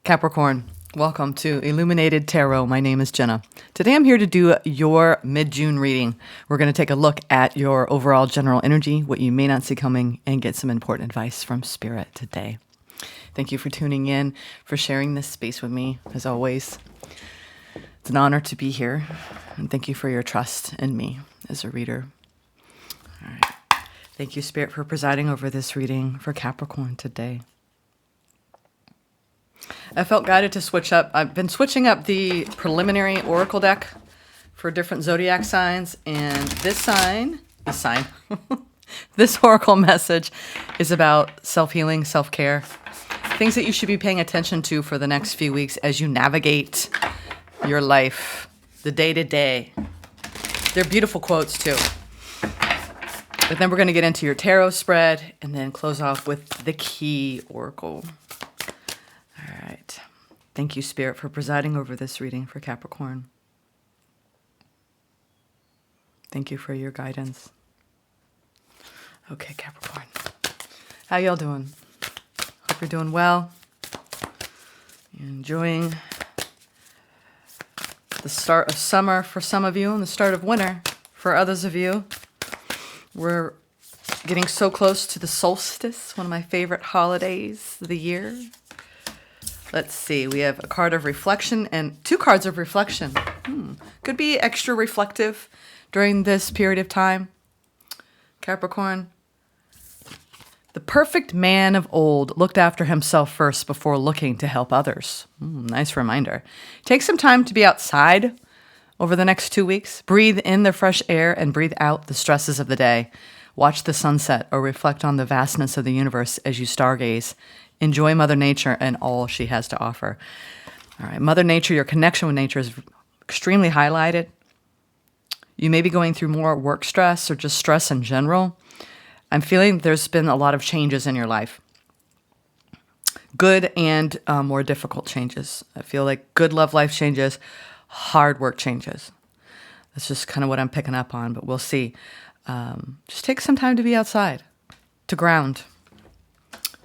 Capricorn, welcome to Illuminated Tarot. My name is Jenna. Today I'm here to do your mid-June reading. We're going to take a look at your overall general energy, what you may not see coming, and get some important advice from Spirit today. Thank you for tuning in, for sharing this space with me, as always. It's an honor to be here, and thank you for your trust in me as a reader. All right. Thank you, Spirit, for presiding over this reading for Capricorn today. I felt guided to switch up. I've been switching up the preliminary oracle deck for different zodiac signs, and this oracle message is about self-healing, self-care, things that you should be paying attention to for the next few weeks as you navigate your life, the day-to-day. They're beautiful quotes too. But then we're going to get into your tarot spread and then close off with the key oracle. All right. Thank you, Spirit, for presiding over this reading for Capricorn. Thank you for your guidance. Okay, Capricorn. How y'all doing? Hope you're doing well. You're enjoying the start of summer for some of you and the start of winter for others of you. We're getting so close to the solstice, one of my favorite holidays of the year. Let's see, we have a card of reflection and two cards of reflection. Could be extra reflective during this period of time. Capricorn. The perfect man of old looked after himself first before looking to help others. Nice reminder. Take some time to be outside over the next 2 weeks. Breathe in the fresh air and breathe out the stresses of the day. Watch the sunset or reflect on the vastness of the universe as you stargaze. Enjoy Mother Nature and all she has to offer. All right, Mother Nature, your connection with nature is extremely highlighted. You may be going through more work stress or just stress in general. I'm feeling there's been a lot of changes in your life. Good and more difficult changes. I feel like good love life changes, hard work changes. That's just kind of what I'm picking up on, but we'll see. Just take some time to be outside, to ground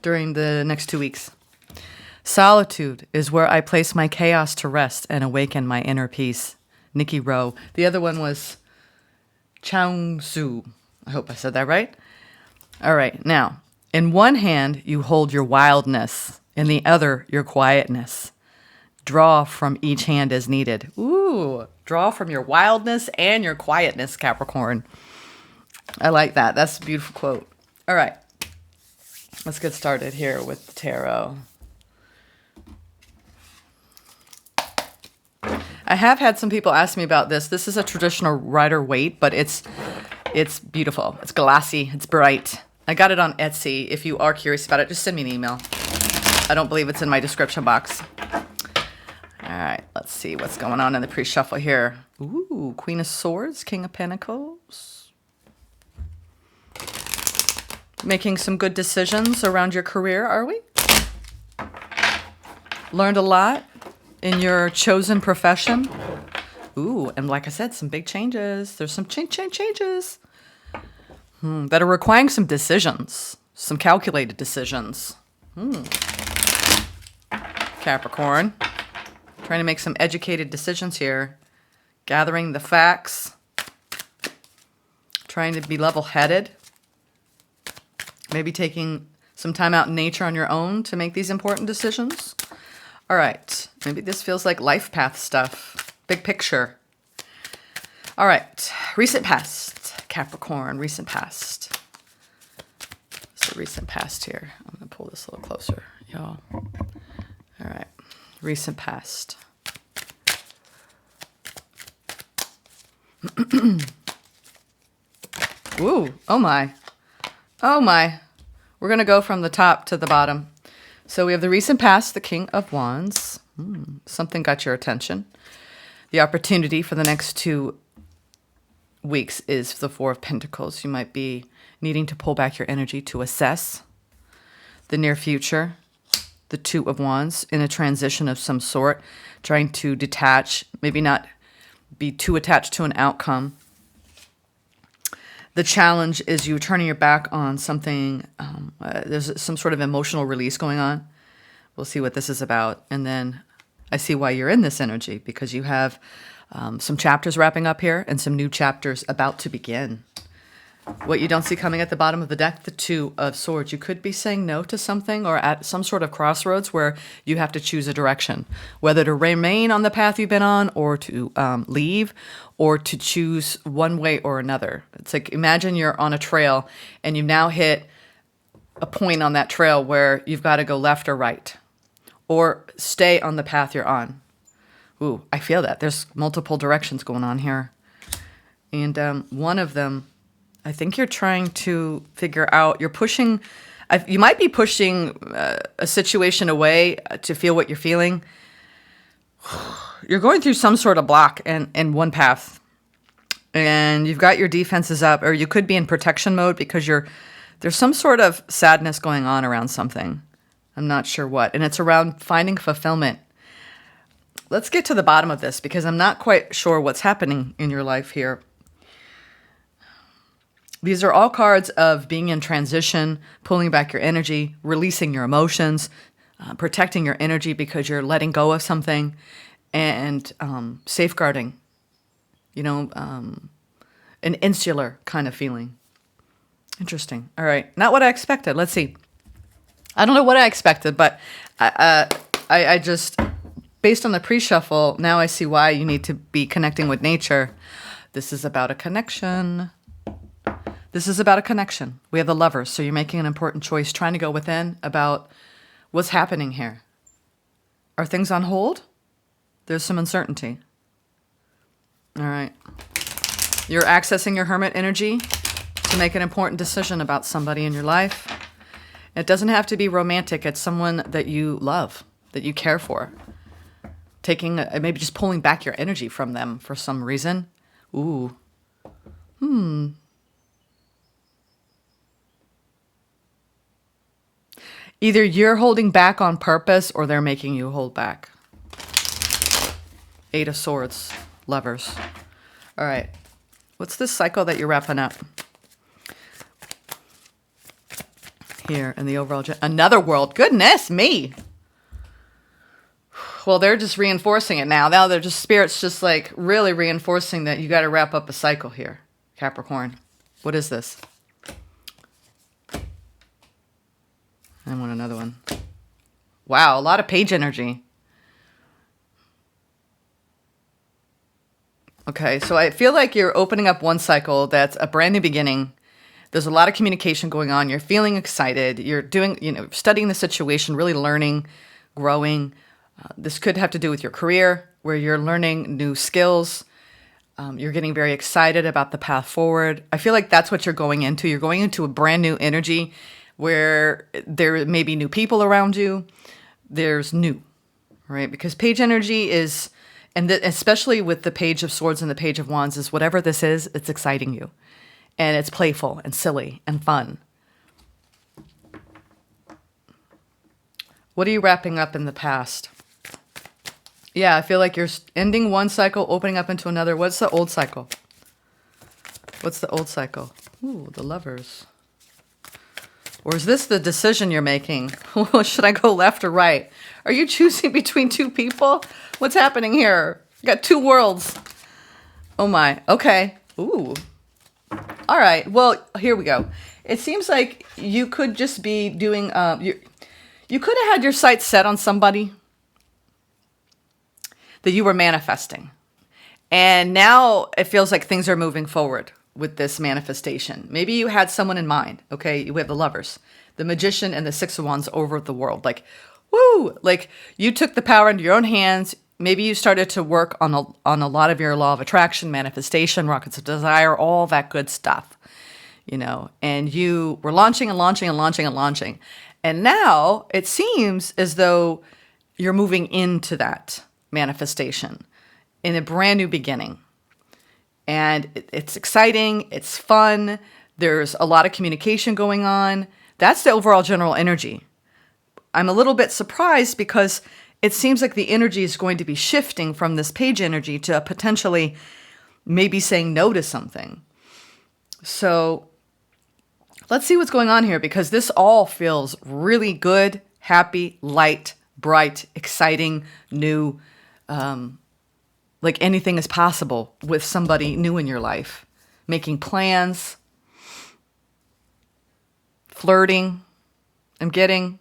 during the next 2 weeks. Solitude is where I place my chaos to rest and awaken my inner peace. Nikki Rowe. The other one was Chang Su. I hope I said that right. All right. Now, in one hand, you hold your wildness. In the other, your quietness. Draw from each hand as needed. Ooh, draw from your wildness and your quietness, Capricorn. I like that. That's a beautiful quote. All right. Let's get started here with the tarot. I have had some people ask me about this. This is a traditional Rider-Waite, but it's beautiful. It's glassy. It's bright. I got it on Etsy. If you are curious about it, just send me an email. I don't believe it's in my description box. All right, let's see what's going on in the pre-shuffle here. Ooh, Queen of Swords, King of Pentacles. Making some good decisions around your career, are we? Learned a lot in your chosen profession. Ooh, and like I said, some big changes. There's some changes that are requiring some decisions, some calculated decisions. Capricorn, trying to make some educated decisions here, gathering the facts, trying to be level-headed. Maybe taking some time out in nature on your own to make these important decisions. All right. Maybe this feels like life path stuff. Big picture. All right. Recent past. Capricorn. Recent past. So recent past here. I'm going to pull this a little closer, y'all. All right. Recent past. Ooh. Oh, my. Oh, my. We're going to go from the top to the bottom. So we have the recent past, the King of Wands. Something got your attention. The opportunity for the next 2 weeks is the Four of Pentacles. You might be needing to pull back your energy to assess the near future. The Two of Wands in a transition of some sort, trying to detach, maybe not be too attached to an outcome. The challenge is you turning your back on something. There's some sort of emotional release going on. We'll see what this is about. And then I see why you're in this energy, because you have some chapters wrapping up here and some new chapters about to begin. What you don't see coming at the bottom of the deck, the Two of Swords. You could be saying no to something or at some sort of crossroads where you have to choose a direction, whether to remain on the path you've been on or to leave or to choose one way or another. It's like, imagine you're on a trail and you've now hit a point on that trail where you've got to go left or right or stay on the path you're on. Ooh, I feel that. There's multiple directions going on here. And one of them, I think you're trying to figure out, you're pushing, you might be pushing a situation away to feel what you're feeling. You're going through some sort of block in one path. And you've got your defenses up, or you could be in protection mode because there's some sort of sadness going on around something. I'm not sure what. And it's around finding fulfillment. Let's get to the bottom of this because I'm not quite sure what's happening in your life here. These are all cards of being in transition, pulling back your energy, releasing your emotions, protecting your energy because you're letting go of something, and safeguarding, an insular kind of feeling. Interesting. All right. Not what I expected. Let's see. I don't know what I expected, but I just, based on the pre-shuffle, now I see why you need to be connecting with nature. This is about a connection. This is about a connection. We have the Lovers, so you're making an important choice, trying to go within about what's happening here. Are things on hold? There's some uncertainty. All right. You're accessing your Hermit energy to make an important decision about somebody in your life. It doesn't have to be romantic. It's someone that you love, that you care for. Maybe just pulling back your energy from them for some reason. Ooh. Either you're holding back on purpose or they're making you hold back. Eight of Swords, Lovers. All right. What's this cycle that you're wrapping up? Here in the overall... Another world. Goodness me. Well, they're just reinforcing it now. Now they're just... Spirit's just like really reinforcing that you got to wrap up a cycle here, Capricorn. What is this? I want another one. Wow, a lot of page energy. Okay, so I feel like you're opening up one cycle that's a brand new beginning. There's a lot of communication going on. You're feeling excited. You're doing, studying the situation, really learning, growing. This could have to do with your career, where you're learning new skills. You're getting very excited about the path forward. I feel like that's what you're going into. You're going into a brand new energy where there may be new people around you. There's new, right? Because page energy is, and especially with the Page of Swords and the Page of Wands, is whatever this is, it's exciting you. And it's playful and silly and fun. What are you wrapping up in the past? Yeah, I feel like you're ending one cycle, opening up into another. What's the old cycle? What's the old cycle? Ooh, the Lovers. Or is this the decision you're making? Should I go left or right? Are you choosing between two people? What's happening here? You got two worlds. Oh my. Okay. Ooh. All right. Well, here we go. It seems like you could just be doing... you could have had your sights set on somebody that you were manifesting. And now it feels like things are moving forward with this manifestation. Maybe you had someone in mind. Okay, we have the Lovers, the Magician, and the Six of Wands over the world. Like, woo! Like, you took the power into your own hands. Maybe you started to work on a lot of your law of attraction, manifestation, rockets of desire, all that good stuff, and you were launching and launching and launching and launching. And now it seems as though you're moving into that manifestation in a brand new beginning. And it's exciting. It's fun. There's a lot of communication going on. That's the overall general energy. I'm a little bit surprised because it seems like the energy is going to be shifting from this page energy to potentially maybe saying no to something. So let's see what's going on here, because this all feels really good, happy, light, bright, exciting, new, like anything is possible with somebody new in your life. Making plans, flirting. I'm getting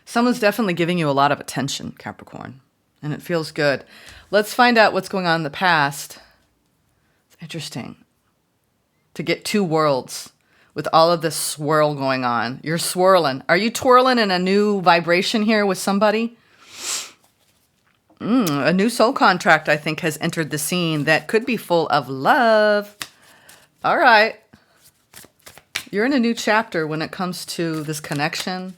someone's definitely giving you a lot of attention, Capricorn, and it feels good. Let's find out what's going on in the past. It's interesting to get two worlds with all of this swirl going on. You're swirling. Are you twirling in a new vibration here with somebody? A new soul contract, I think, has entered the scene that could be full of love. All right. You're in a new chapter when it comes to this connection.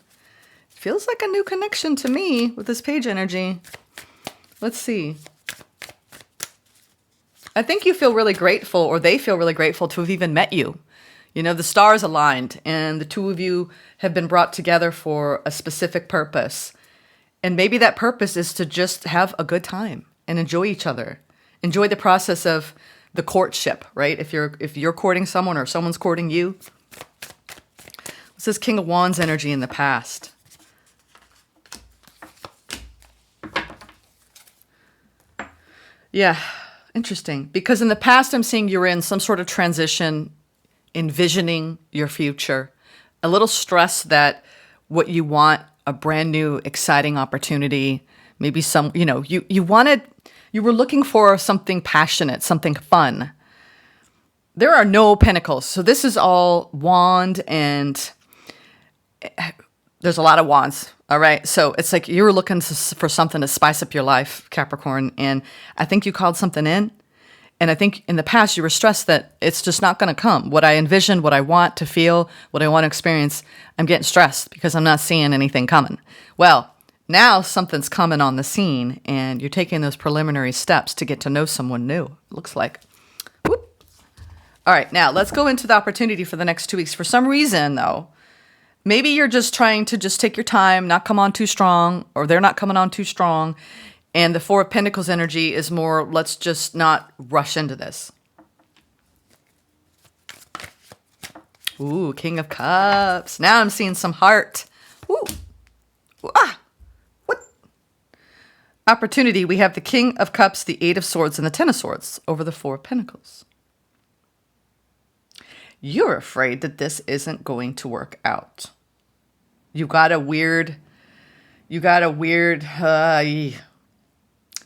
Feels like a new connection to me with this page energy. Let's see. I think you feel really grateful, or they feel really grateful to have even met you. You know, the stars aligned and the two of you have been brought together for a specific purpose. And maybe that purpose is to just have a good time and enjoy each other. Enjoy the process of the courtship, right? If you're courting someone or someone's courting you. This is King of Wands energy in the past. Yeah, interesting. Because in the past, I'm seeing you're in some sort of transition, envisioning your future. A little stress that what you want, a brand new, exciting opportunity, maybe some, you were looking for something passionate, something fun. There are no pentacles. So this is all wand, and there's a lot of wands. All right. So it's like you were looking for something to spice up your life, Capricorn. And I think you called something in. And I think in the past you were stressed that it's just not going to come. What I envisioned, what I want to feel, what I want to experience, I'm getting stressed because I'm not seeing anything coming. Well, now something's coming on the scene and you're taking those preliminary steps to get to know someone new. It looks like. Whoop. All right. Now let's go into the opportunity for the next 2 weeks. For some reason, though, maybe you're just trying to just take your time, not come on too strong, or they're not coming on too strong. And the Four of Pentacles energy is more, let's just not rush into this. Ooh, King of Cups. Now I'm seeing some heart. Ooh. Ah. What? Opportunity. We have the King of Cups, the Eight of Swords, and the Ten of Swords over the Four of Pentacles. You're afraid that this isn't going to work out. You got a weird,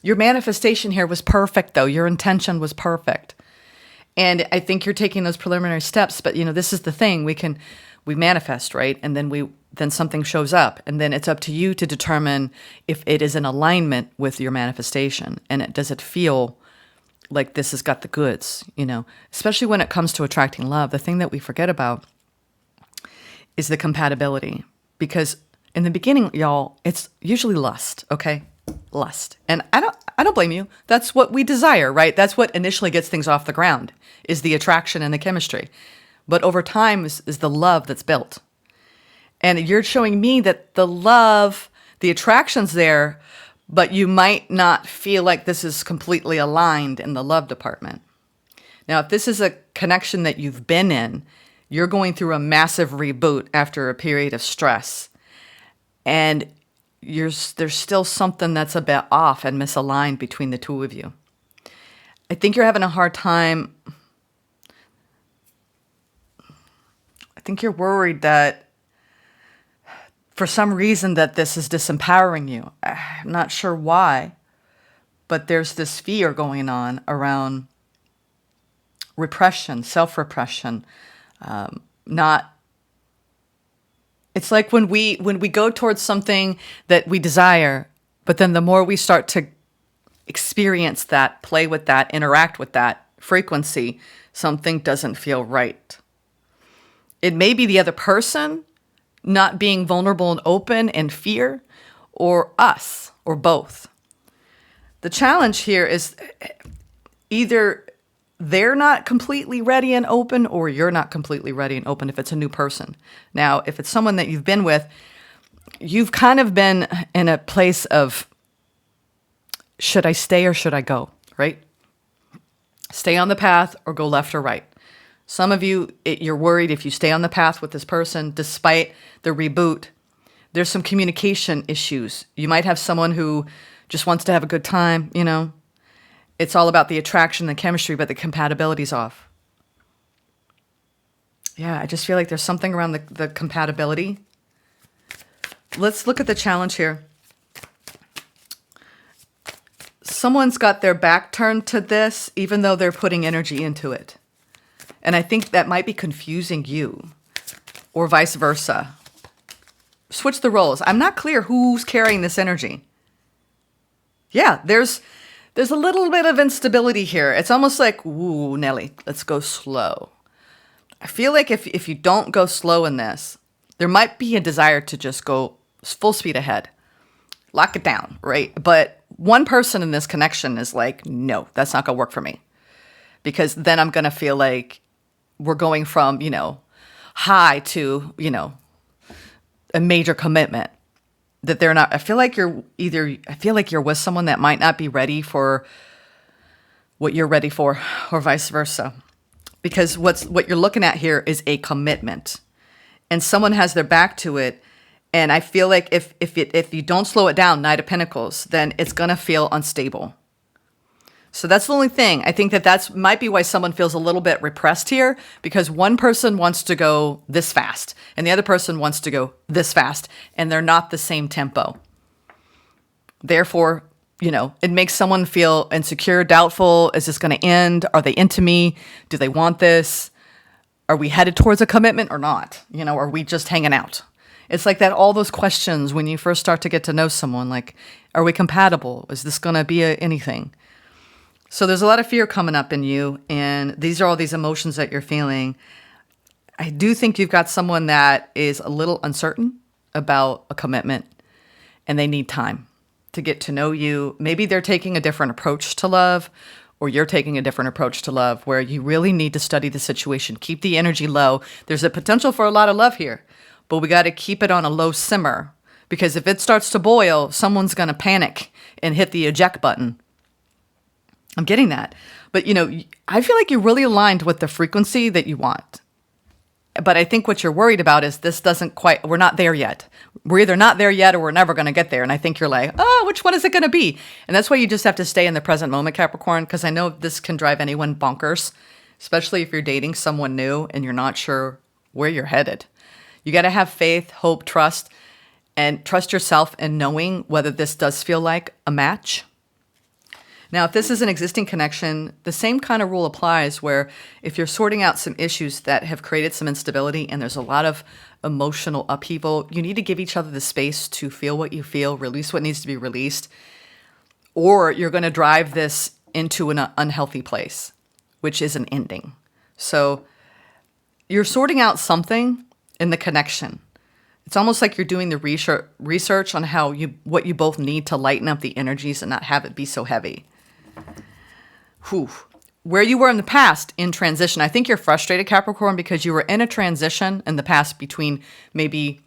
your manifestation here was perfect, though. Your intention was perfect. And I think you're taking those preliminary steps, but this is the thing. We manifest, right? And then something shows up, and then it's up to you to determine if it is in alignment with your manifestation. And does it feel like this has got the goods, especially when it comes to attracting love. The thing that we forget about is the compatibility, because in the beginning, y'all, it's usually lust. Okay. Lust. And I don't blame you. That's what we desire, right? That's what initially gets things off the ground, is the attraction and the chemistry. But over time is the love that's built. And you're showing me that the love, the attraction's there, but you might not feel like this is completely aligned in the love department. Now, if this is a connection that you've been in, you're going through a massive reboot after a period of stress. And there's still something that's a bit off and misaligned between the two of you. I think you're having a hard time. I think you're worried that for some reason that this is disempowering you. I'm not sure why, but there's this fear going on around repression, self-repression, It's like when we go towards something that we desire, but then the more we start to experience that, play with that, interact with that frequency, something doesn't feel right. It may be the other person not being vulnerable and open and fear, or us, or both. The challenge here is either they're not completely ready and open, or you're not completely ready and open if it's a new person. Now, if it's someone that you've been with, you've kind of been in a place of, should I stay or should I go, right? Stay on the path or go left or right. Some of you, you're worried if you stay on the path with this person, despite the reboot, there's some communication issues. You might have someone who just wants to have a good time, you know. It's all about the attraction, the chemistry, but the compatibility's off. Yeah, I just feel like there's something around the compatibility. Let's look at the challenge here. Someone's got their back turned to this, even though they're putting energy into it. And I think that might be confusing you, or vice versa. Switch the roles. I'm not clear who's carrying this energy. Yeah, there's a little bit of instability here. It's almost like, ooh, Nelly, let's go slow. I feel like if you don't go slow in this, there might be a desire to just go full speed ahead. Lock it down, right? But one person in this connection is like, no, that's not going to work for me. Because then I'm going to feel like we're going from, you know, high to, you know, a major commitment. That they're not, I feel like you're with someone that might not be ready for what you're ready for, or vice versa. Because what you're looking at here is a commitment. And someone has their back to it. And I feel like if you don't slow it down, Knight of Pentacles, then it's going to feel unstable. So that's the only thing. I think that might be why someone feels a little bit repressed here, because one person wants to go this fast and the other person wants to go this fast, and they're not the same tempo. Therefore, you know, it makes someone feel insecure, doubtful. Is this going to end? Are they into me? Do they want this? Are we headed towards a commitment or not? You know, are we just hanging out? It's like that, all those questions when you first start to get to know someone, like, are we compatible? Is this going to be anything? So there's a lot of fear coming up in you, and these are all these emotions that you're feeling. I do think you've got someone that is a little uncertain about a commitment, and they need time to get to know you. Maybe they're taking a different approach to love, or you're taking a different approach to love, where you really need to study the situation. Keep the energy low. There's a potential for a lot of love here, but we got to keep it on a low simmer, because if it starts to boil, someone's going to panic and hit the eject button. I'm getting that. But, you know, I feel like you're really aligned with the frequency that you want. But I think what you're worried about is we're not there yet. We're either not there yet or we're never going to get there. And I think you're like, oh, which one is it going to be? And that's why you just have to stay in the present moment, Capricorn, because I know this can drive anyone bonkers, especially if you're dating someone new and you're not sure where you're headed. You got to have faith, hope, trust, and trust yourself in knowing whether this does feel like a match. Now, if this is an existing connection, the same kind of rule applies, where if you're sorting out some issues that have created some instability and there's a lot of emotional upheaval, you need to give each other the space to feel what you feel, release what needs to be released, or you're going to drive this into an unhealthy place, which is an ending. So you're sorting out something in the connection. It's almost like you're doing the research on what you both need to lighten up the energies and not have it be so heavy. Whew. Where you were in the past in transition, I think you're frustrated, Capricorn, because you were in a transition in the past between maybe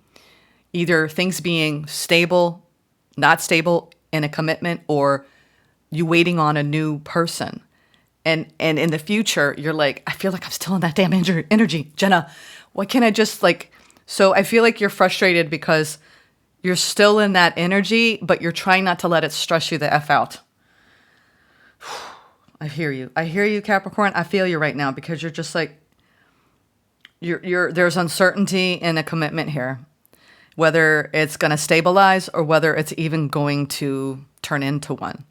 either things being stable, not stable in a commitment, or you waiting on a new person. And in the future, you're like, I feel like I'm still in that damn energy. Jenna, why can't I just So I feel like you're frustrated because you're still in that energy, but you're trying not to let it stress you the F out. I hear you. I hear you, Capricorn. I feel you right now, because you're just like, there's uncertainty in a commitment here, whether it's going to stabilize or whether it's even going to turn into one.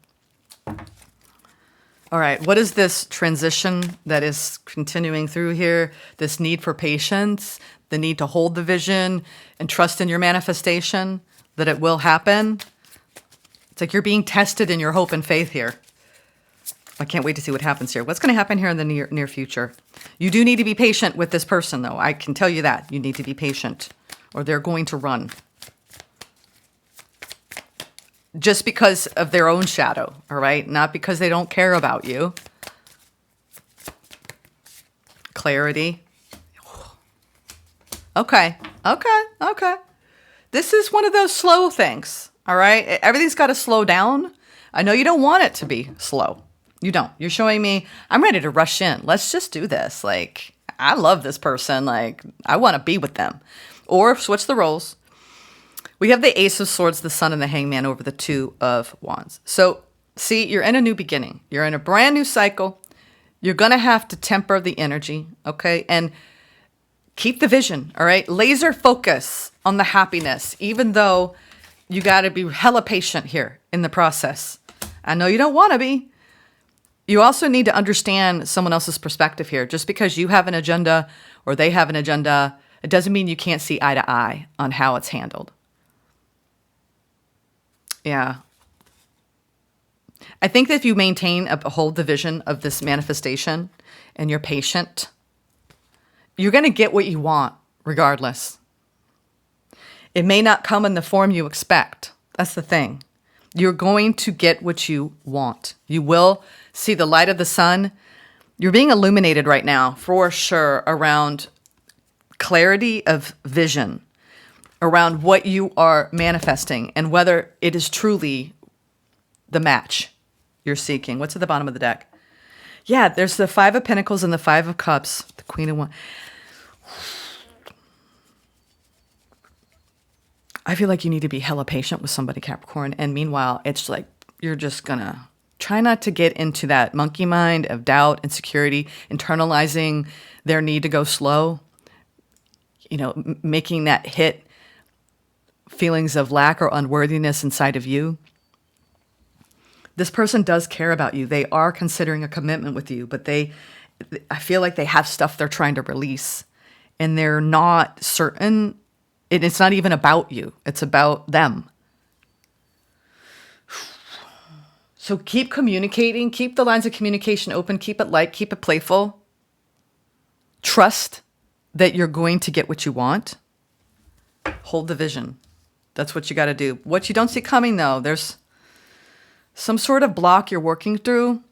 All right. What is this transition that is continuing through here? This need for patience, the need to hold the vision and trust in your manifestation, that it will happen. It's like you're being tested in your hope and faith here. I can't wait to see what happens here. What's going to happen here in the near future? You do need to be patient with this person, though. I can tell you that. You need to be patient, or they're going to run. Just because of their own shadow, all right? Not because they don't care about you. Clarity. Okay. This is one of those slow things, all right? Everything's got to slow down. I know you don't want it to be slow. You don't. You're showing me, I'm ready to rush in. Let's just do this. I love this person. Like, I want to be with them. Or switch the roles. We have the Ace of Swords, the Sun, and the Hangman over the Two of Wands. So, see, you're in a new beginning. You're in a brand new cycle. You're going to have to temper the energy, okay? And keep the vision, all right? Laser focus on the happiness, even though you got to be hella patient here in the process. I know you don't want to be. You also need to understand someone else's perspective here. Just because you have an agenda or they have an agenda, it doesn't mean you can't see eye to eye on how it's handled. Yeah. I think that if you hold the vision of this manifestation and you're patient, you're going to get what you want regardless. It may not come in the form you expect. That's the thing. You're going to get what you want. You will see the light of the sun. You're being illuminated right now for sure around clarity of vision, around what you are manifesting and whether it is truly the match you're seeking. What's at the bottom of the deck? Yeah, there's the Five of Pentacles and the Five of Cups, the Queen of Wands. I feel like you need to be hella patient with somebody, Capricorn. And meanwhile, it's like you're just going to try not to get into that monkey mind of doubt, insecurity, internalizing their need to go slow, making that hit feelings of lack or unworthiness inside of you. This person does care about you. They are considering a commitment with you, but I feel like they have stuff they're trying to release and they're not certain. It's not even about you. It's about them. So keep communicating. Keep the lines of communication open. Keep it light. Keep it playful. Trust that you're going to get what you want. Hold the vision. That's what you got to do. What you don't see coming, though, there's some sort of block you're working through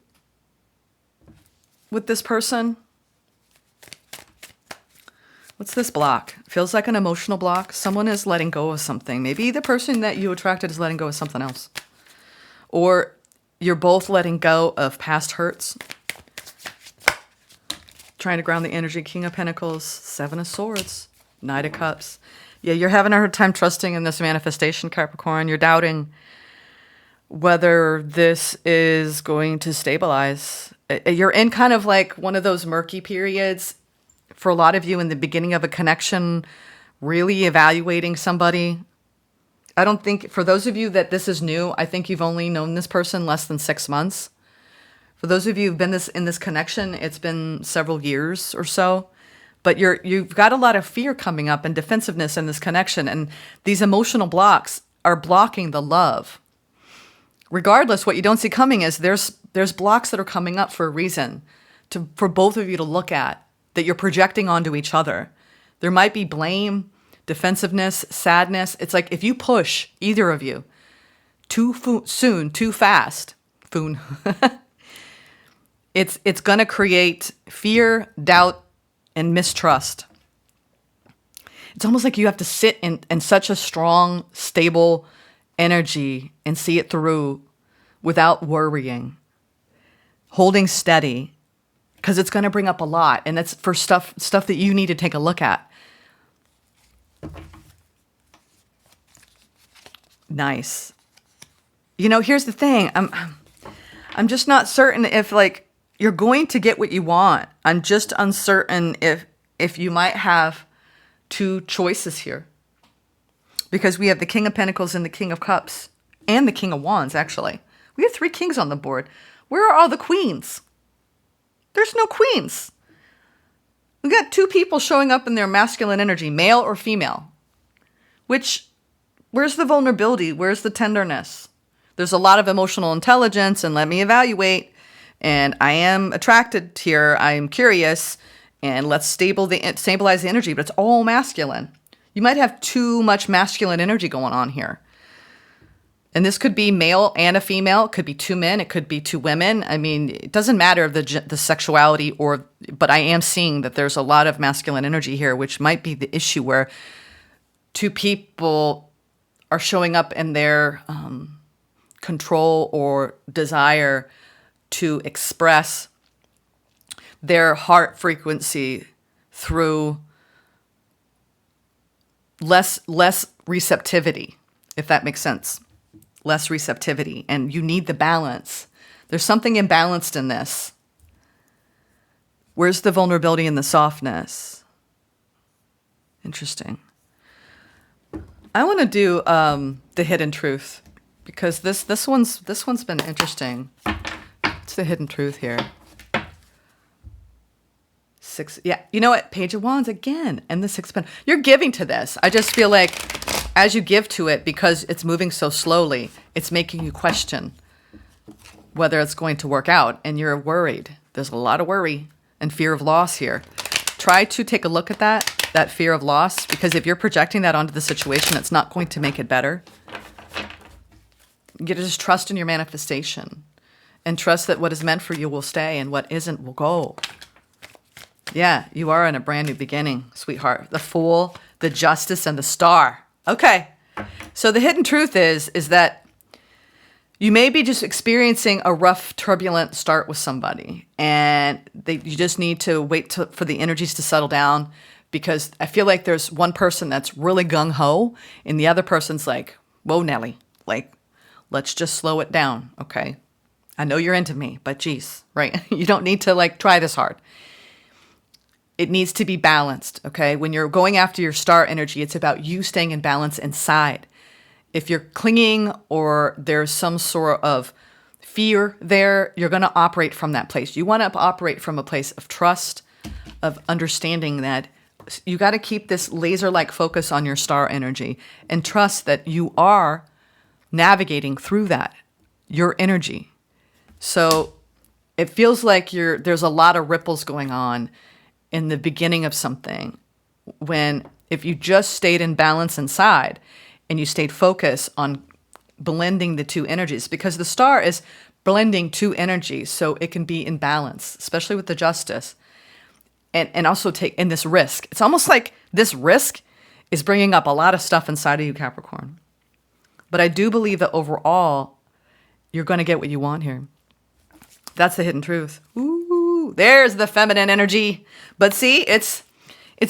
with this person. What's this block? Feels like an emotional block. Someone is letting go of something. Maybe the person that you attracted is letting go of something else. Or you're both letting go of past hurts. Trying to ground the energy. King of Pentacles, Seven of Swords, Knight of Cups. Yeah, you're having a hard time trusting in this manifestation, Capricorn. You're doubting whether this is going to stabilize. You're in kind of like one of those murky periods for a lot of you in the beginning of a connection, really evaluating somebody. I don't think, for those of you that this is new, I think you've only known this person less than 6 months. For those of you who've been in this connection, it's been several years or so. But you've got a lot of fear coming up and defensiveness in this connection. And these emotional blocks are blocking the love. Regardless, what you don't see coming is there's blocks that are coming up for a reason, for both of you to look at, that you're projecting onto each other. There might be blame, defensiveness, sadness. It's like if you push either of you too soon, too fast, it's going to create fear, doubt, and mistrust. It's almost like you have to sit in such a strong, stable energy and see it through without worrying, holding steady, because it's going to bring up a lot, and that's for stuff that you need to take a look at. Nice. Here's the thing. I'm just not certain if you're going to get what you want. I'm just uncertain if you might have two choices here. Because we have the King of Pentacles and the King of Cups and the King of Wands, actually. We have 3 kings on the board. Where are all the queens? There's no queens. We got 2 people showing up in their masculine energy, male or female. Where's the vulnerability? Where's the tenderness? There's a lot of emotional intelligence, and let me evaluate. And I am attracted here. I am curious, and let's stabilize the energy, but it's all masculine. You might have too much masculine energy going on here. And this could be male and a female. It could be 2 men. It could be 2 women. I mean, it doesn't matter the sexuality but I am seeing that there's a lot of masculine energy here, which might be the issue where 2 people are showing up in their control or desire to express their heart frequency through less receptivity, if that makes sense. Less receptivity. And you need the balance. There's something imbalanced in this. Where's the vulnerability and the softness? Interesting. I want to do the hidden truth, because this one's been interesting. It's the hidden truth here. 6, yeah. You know what? Page of Wands again, and the 6 of Pentacles. You're giving to this. I just feel like as you give to it, because it's moving so slowly, it's making you question whether it's going to work out, and you're worried. There's a lot of worry and fear of loss here. Try to take a look at that fear of loss, because if you're projecting that onto the situation, it's not going to make it better. You gotta just trust in your manifestation and trust that what is meant for you will stay and what isn't will go. Yeah, you are in a brand new beginning, sweetheart. The Fool, the Justice, and the Star. Okay, so the hidden truth is that you may be just experiencing a rough, turbulent start with somebody, and you just need to wait for the energies to settle down, because I feel like there's one person that's really gung-ho, and the other person's like, whoa, Nelly, like, let's just slow it down, okay? I know you're into me, but geez, right? You don't need to, like, try this hard. It needs to be balanced, okay? When you're going after your star energy, it's about you staying in balance inside. If you're clinging or there's some sort of fear there, you're going to operate from that place. You want to operate from a place of trust, of understanding that you got to keep this laser-like focus on your star energy and trust that you are navigating through that, your energy. So it feels like there's a lot of ripples going on in the beginning of something, when if you just stayed in balance inside and you stayed focused on blending the two energies, because the star is blending two energies so it can be in balance, especially with the Justice, and also take in this risk. It's almost like this risk is bringing up a lot of stuff inside of you, Capricorn. But I do believe that overall, you're going to get what you want here. That's the hidden truth. Ooh, there's the feminine energy. But see, it's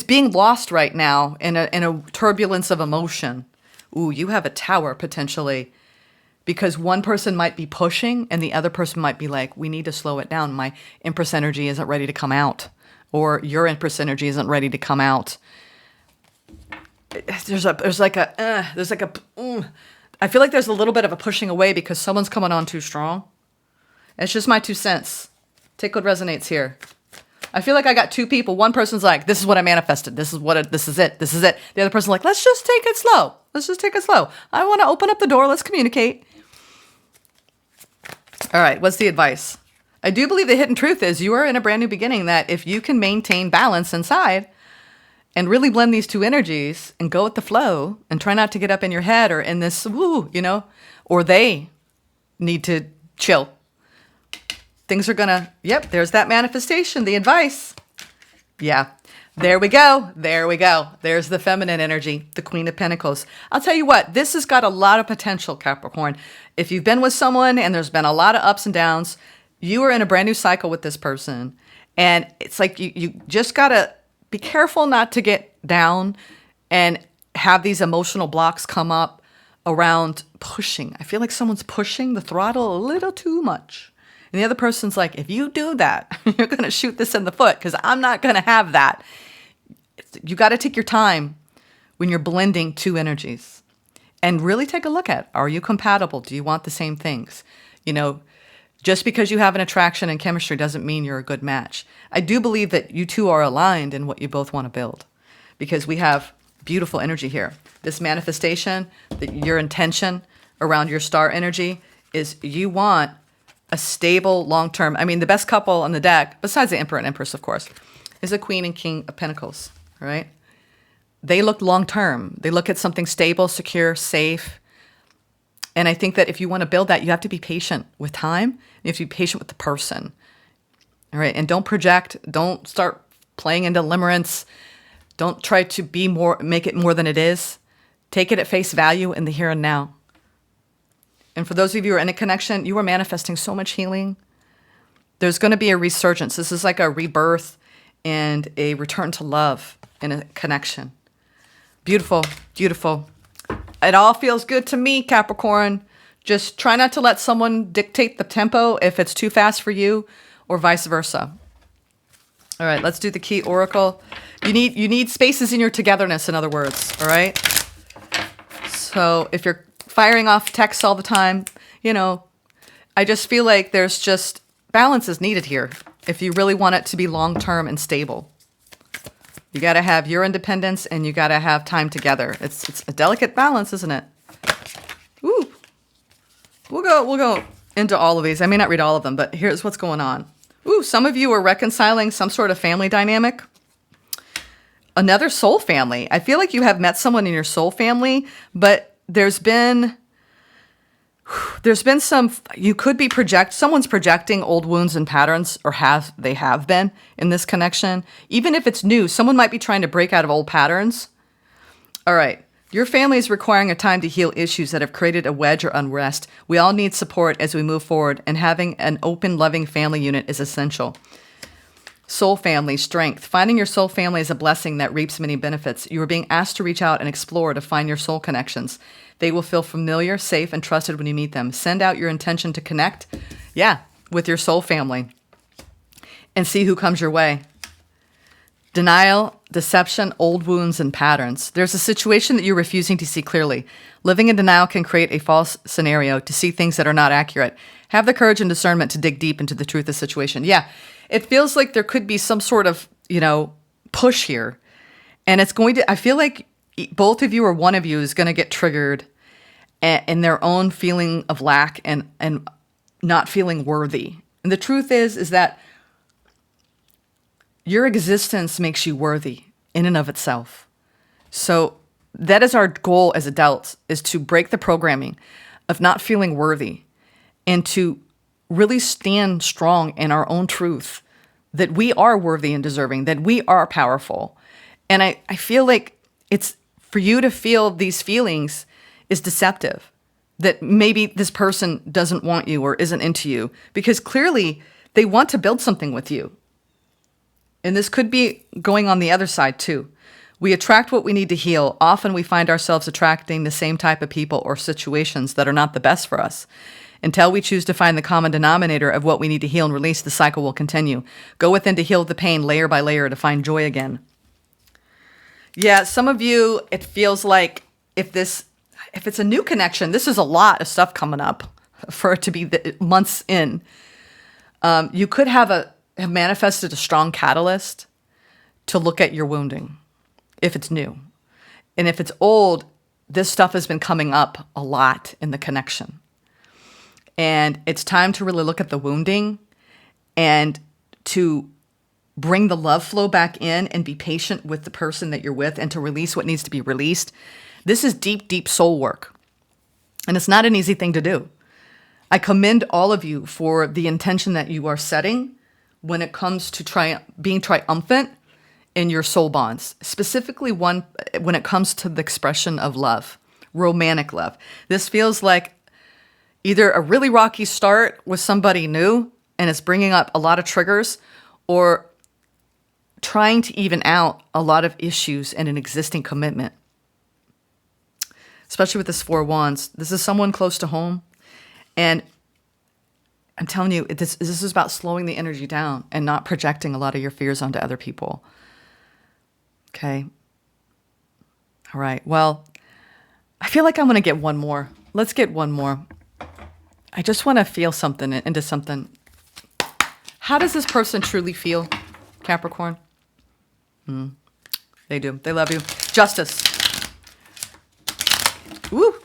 being lost right now in a turbulence of emotion. Ooh, you have a Tower potentially, because one person might be pushing and the other person might be like, we need to slow it down. My Empress energy isn't ready to come out, or your Empress energy isn't ready to come out. I feel like there's a little bit of a pushing away because someone's coming on too strong. It's just my 2 cents. Take what resonates here. I feel like I got two people. One person's like, this is what I manifested. This is it. The other person's like, let's just take it slow. I want to open up the door. Let's communicate. All right. What's the advice? I do believe the hidden truth is you are in a brand new beginning, that if you can maintain balance inside and really blend these two energies and go with the flow and try not to get up in your head or in this, or they need to chill. Things are gonna, there's that manifestation, the advice. Yeah, there we go. There's the feminine energy, the Queen of Pentacles. I'll tell you what, this has got a lot of potential, Capricorn. If you've been with someone and there's been a lot of ups and downs, you are in a brand new cycle with this person. And it's like you just gotta be careful not to get down and have these emotional blocks come up around pushing. I feel like someone's pushing the throttle a little too much. And the other person's like, if you do that, you're going to shoot this in the foot, because I'm not going to have that. You got to take your time when you're blending two energies and really take a look at, are you compatible? Do you want the same things? Just because you have an attraction and chemistry doesn't mean you're a good match. I do believe that you two are aligned in what you both want to build, because we have beautiful energy here. This manifestation, your intention around your star energy is you want a stable, long-term. I mean, the best couple on the deck, besides the Emperor and Empress, of course, is a Queen and King of Pentacles, right? They look long-term. They look at something stable, secure, safe. And I think that if you want to build that, you have to be patient with time. You have to be patient with the person, all right? And don't project. Don't start playing into limerence. Don't try to make it more than it is. Take it at face value in the here and now. And for those of you who are in a connection, you are manifesting so much healing. There's going to be a resurgence. This is like a rebirth and a return to love and a connection. Beautiful, beautiful. It all feels good to me, Capricorn. Just try not to let someone dictate the tempo if it's too fast for you, or vice versa. All right, let's do the key oracle. You need spaces in your togetherness, in other words, all right? So if you're firing off texts all the time, I just feel like there's just balance is needed here if you really want it to be long-term and stable. You got to have your independence and you got to have time together. It's a delicate balance, isn't it? Ooh. We'll go into all of these. I may not read all of them, but here's what's going on. Ooh, some of you are reconciling some sort of family dynamic. Another soul family. I feel like you have met someone in your soul family, but there's been some, you could be someone's projecting old wounds and patterns, or they have been in this connection. Even if it's new, someone might be trying to break out of old patterns. All right. Your family is requiring a time to heal issues that have created a wedge or unrest. We all need support as we move forward, and having an open, loving family unit is essential. Soul family, strength. Finding your soul family is a blessing that reaps many benefits. You are being asked to reach out and explore to find your soul connections. They will feel familiar, safe, and trusted when you meet them. Send out your intention to connect, with your soul family, and see who comes your way. Denial, deception, old wounds, and patterns. There's a situation that you're refusing to see clearly. Living in denial can create a false scenario to see things that are not accurate. Have the courage and discernment to dig deep into the truth of the situation. Yeah, it feels like there could be some sort of, push here. And I feel like both of you or one of you is going to get triggered in their own feeling of lack and not feeling worthy. And the truth is that your existence makes you worthy in and of itself. So that is our goal as adults, is to break the programming of not feeling worthy and to really stand strong in our own truth that we are worthy and deserving, that we are powerful. And I feel like it's for you to feel these feelings is deceptive, that maybe this person doesn't want you or isn't into you, because clearly they want to build something with you. And this could be going on the other side too. We attract what we need to heal. Often we find ourselves attracting the same type of people or situations that are not the best for us. Until we choose to find the common denominator of what we need to heal and release, the cycle will continue. Go within to heal the pain layer by layer to find joy again. Yeah, some of you, it feels like if it's a new connection, this is a lot of stuff coming up for it to be months in. You could have manifested a strong catalyst to look at your wounding if it's new. And if it's old, this stuff has been coming up a lot in the connection. And it's time to really look at the wounding and to bring the love flow back in and be patient with the person that you're with and to release what needs to be released. This is deep, deep soul work. And it's not an easy thing to do. I commend all of you for the intention that you are setting when it comes to being triumphant in your soul bonds, specifically when it comes to the expression of love, romantic love. This feels like either a really rocky start with somebody new and it's bringing up a lot of triggers, or trying to even out a lot of issues in an existing commitment. Especially with this Four of Wands. This is someone close to home. And I'm telling you, this is about slowing the energy down and not projecting a lot of your fears onto other people. Okay. All right. Well, I feel like I'm going to get one more. Let's get one more. I just want to feel something into something. How does this person truly feel, Capricorn? They do. They love you. Justice. Woo.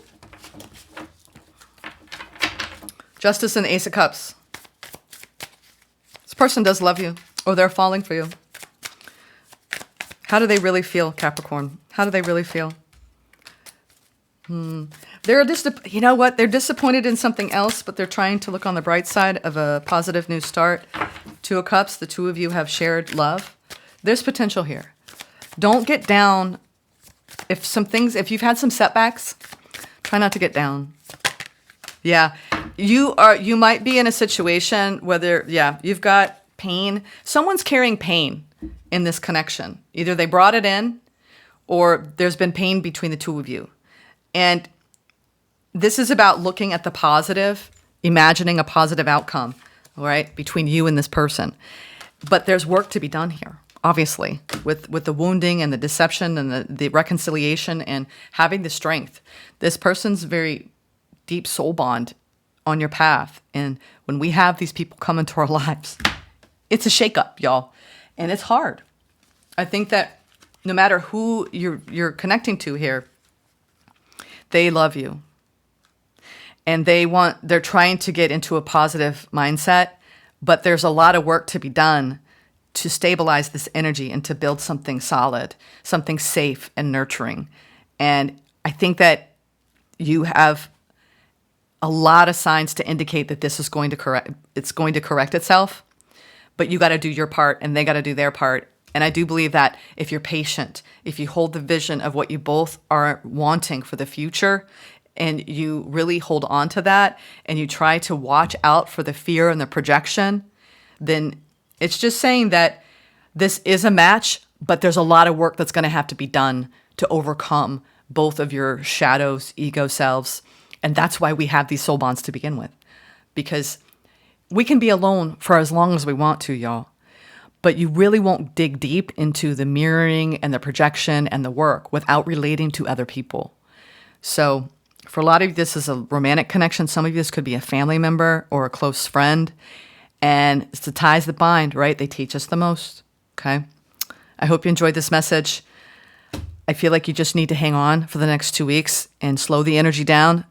Justice and the Ace of Cups. This person does love you, or they're falling for you. How do they really feel, Capricorn? How do they really feel? They're you know what? They're disappointed in something else, but they're trying to look on the bright side of a positive new start. Two of Cups, the two of you have shared love. There's potential here. Don't get down. If you've had some setbacks, try not to get down. Yeah, you might be in a situation whether, you've got pain. Someone's carrying pain. in this connection. Either they brought it in or there's been pain between the two of you. And this is about looking at the positive, imagining a positive outcome, all right, between you and this person. But there's work to be done here, obviously, with the wounding and the deception and the reconciliation and having the strength. This person's very deep soul bond on your path. And when we have these people come into our lives, it's a shakeup, y'all. And it's hard. I think that no matter who you're connecting to here, they love you. And they're trying to get into a positive mindset, but there's a lot of work to be done to stabilize this energy and to build something solid, something safe and nurturing. And I think that you have a lot of signs to indicate that this is going to correct itself, but you got to do your part and they got to do their part. And I do believe that if you're patient, if you hold the vision of what you both are wanting for the future, and you really hold on to that, and you try to watch out for the fear and the projection, then it's just saying that this is a match, but there's a lot of work that's going to have to be done to overcome both of your shadows, ego selves. And that's why we have these soul bonds to begin with, because we can be alone for as long as we want to, y'all. But you really won't dig deep into the mirroring and the projection and the work without relating to other people. So for a lot of you, this is a romantic connection. Some of you, this could be a family member or a close friend. And it's the ties that bind, right? They teach us the most, okay? I hope you enjoyed this message. I feel like you just need to hang on for the next 2 weeks and slow the energy down.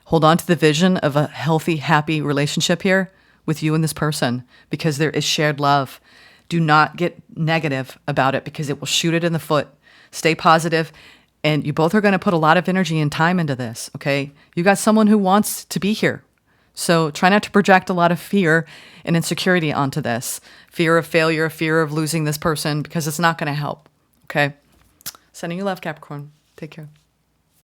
Hold on to the vision of a healthy, happy relationship here with you and this person, because there is shared love. Do not get negative about it, because it will shoot it in the foot. Stay positive. And you both are going to put a lot of energy and time into this, okay? You got someone who wants to be here. So try not to project a lot of fear and insecurity onto this. Fear of failure, fear of losing this person, because it's not going to help, okay? Sending you love, Capricorn. Take care.